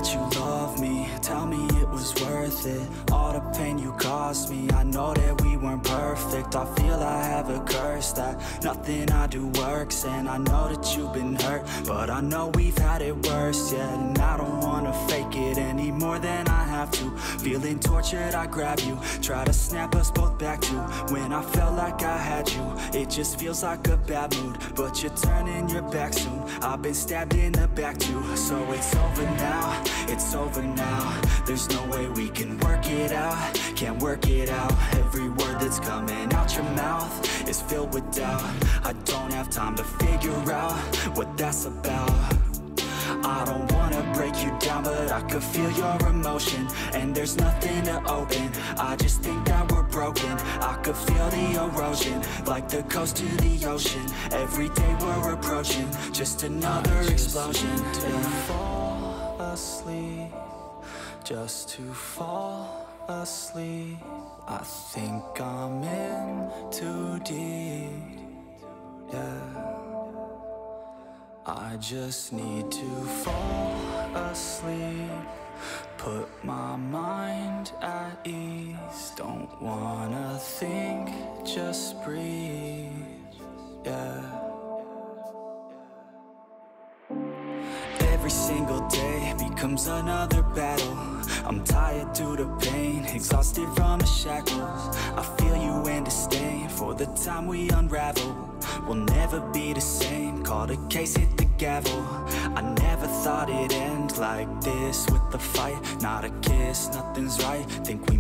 that you love me, tell me it was worth it. All the pain you caused me, I know that we weren't perfect. I feel I have a curse that nothing I do works. And I know that you've been hurt, but I know we've had it worse, yeah. And I don't wanna fake it any more than I have to. Feeling tortured, I grab you, try to snap us both back to when I felt like I had you. It just feels like a bad mood, but you're turning your back soon. I've been stabbed in the back too. So it's over now, it's over now. There's no way we can work it out, can't work it out. Every word that's coming out your mouth is filled with doubt. I don't have time to figure out what that's about. I don't wanna break you down, but I could feel your emotion, and there's nothing to open. I just think that we're broken. I could feel the erosion, like the coast to the ocean. Every day we're approaching just another explosion. To fall asleep, just to fall asleep. I think I'm in too deep, yeah. I just need to fall asleep, put my mind at ease. Don't wanna think, just breathe, yeah. Every single day becomes another battle. I'm tired due to pain, exhausted from the shackles. I feel you in disdain for the time we unravel. We'll never be the same, call the case, hit the gavel. I never thought it'd end like this, with a fight, not a kiss, nothing's right. Think we